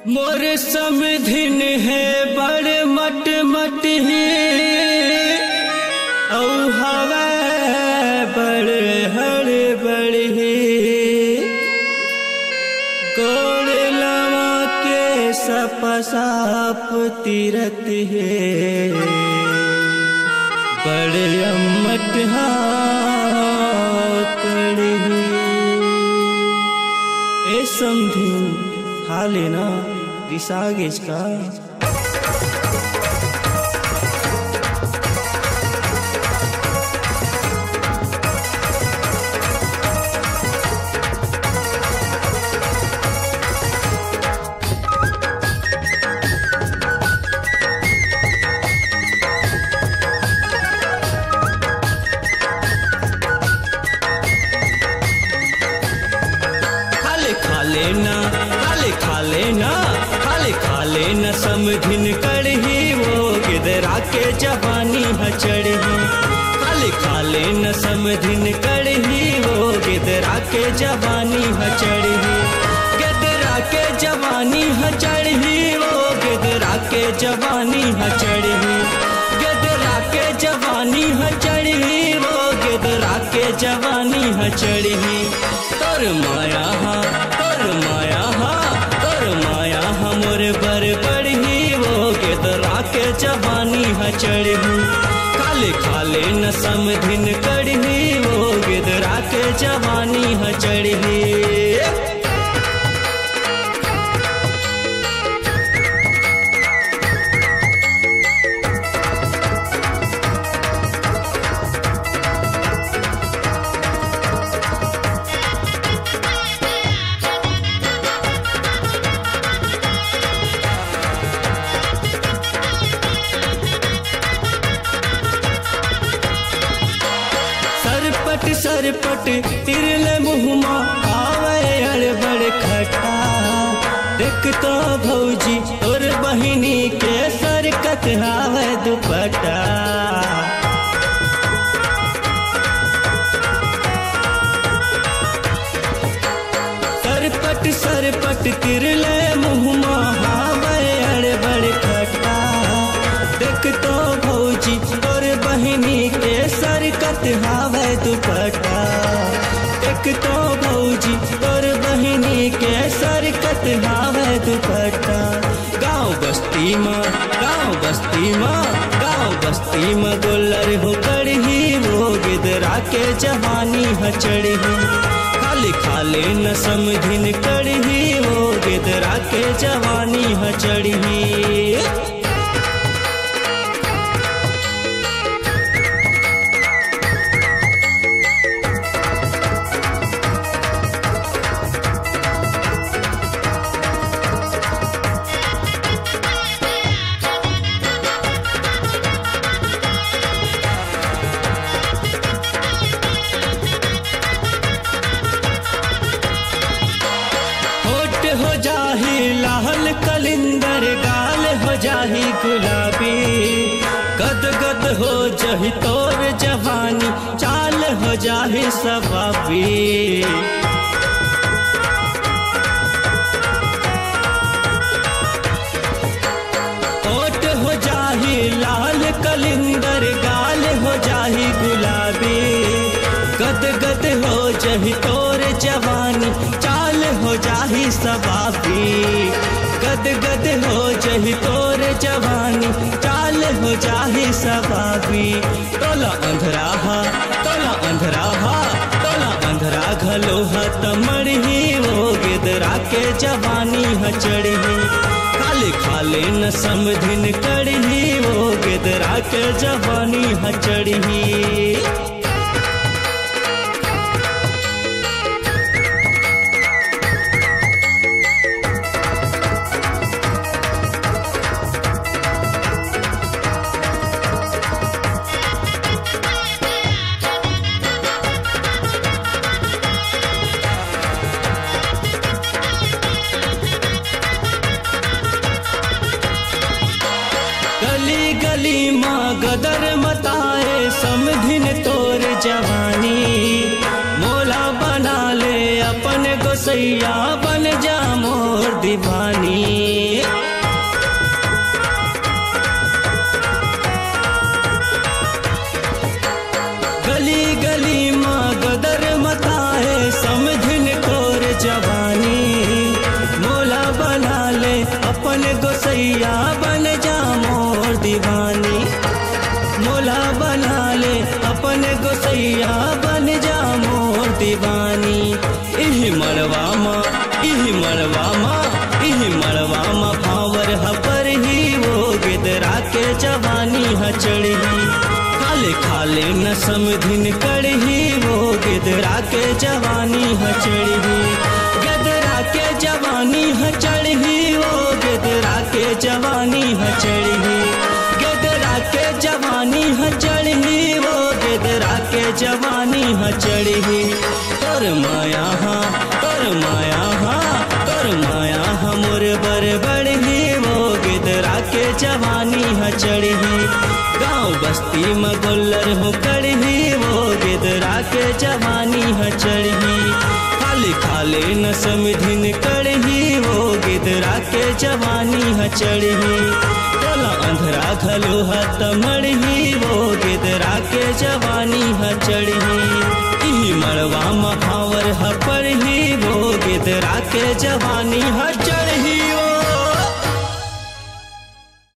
मोर समधिन है बड़ मट मट है औ हवा बड़ हड़ बड़ है गोड़ लवा के सपसाप तीरथ है बड़ अम्मट कड़ है। ए समधिन खा लेना रिसाग इसका। खा लेना समधिन कड़ही वो गिदरा के जवानी हचड़ी। खा लेना समधिन कड़ही वो गिदरा के जवानी हचड़ी। गिदरा के जवानी हचड़ी वो गिदरा के जवानी हचड़ी। गिदरा के जवानी हचड़ी वो गिदरा के जवानी हचड़ी। तोर माया मोर बर पढ़ी वो गिदरा के जवानी हचड़ी। खा ले न समधिन कढ़ी वो गिदरा के जवानी हचड़ी। सरपट तिरले मुहमा आवे अड़बड़ खटा। देख तो भौजी और बहिनी के सरकत आवे दुपट्टा। सरपट तिरले मुहमा आवे अड़बड़ खटा। देख तो भौजी और बहिनी के सरकत हावे दुपट्टा। एक तो भौजी और बहिनी के सरकत हावे दुपट्टा। गाँव बस्ती में गोलर हो कड़ही वो गिदरा के जवानी हचड़ी। खा ले न समधिन कड़ही वो गिदरा के जवानी हचड़ी। हो जाही लाल कलिंदर गाल हो जाही गुलाबी। गद गद हो जही तोर जवानी चाल हो जाही सवाबी। होठ हो जाही लाल कलिंदर गाल हो जाही गुलाबी। गद गद हो जही तोर जवानी चाल हो जाही सवाबी। गद गद हो जही तोर जवानी चाल हो जाही सवाबी। तोला अंधरा घलो तमड़ी वो गिदरा के जवानी हचड़ी। खा ले न समधिन कड़ही वो गिदरा के जवानी हचड़ी। गली माँ गदर मताए समधिन तोर जवानी। मोला बना ले अपन गोसैया बन जा मोर दीवानी। अपन गोसैया बन जा मोर दीवानी, मोला बना ले अपन गोसैया बन जा मोर दीवानी। इही मड़वा माँ, इही मड़वा माँ, इही मड़वा माँ भावर हपर ही वो गिदरा के जवानी ह चढ़ी, खाले खाले न समधिन कड़ही वो गिदरा के जवानी ह चढ़ी, गिदरा के जवानी ह चढ़ी, वो गिदरा के जवानी ह चढ़ी, गिदरा के जवानी ह चढ़ी, वो गिदरा के जवानी ह चढ़ी। तोर माया हाँ, तोर माया हाँ, तोर माया हमर बर बढ़ी, वो गिदरा के जवानी ह चढ़ी, गाँव बस्ती में गोल्लर हो कड़ही, वो गिदरा के जवानी ह चढ़ी, खाले खाले न समधिन कड़ही, वो गिदरा के जवानी ह चढ़ी, तोला अंधरा घलो हत मड़ही, वो गिदरा के जवानी ह चढ़ी, इही मड़वा महावर ह पढ़ी, वो गिदरा के जवानी ह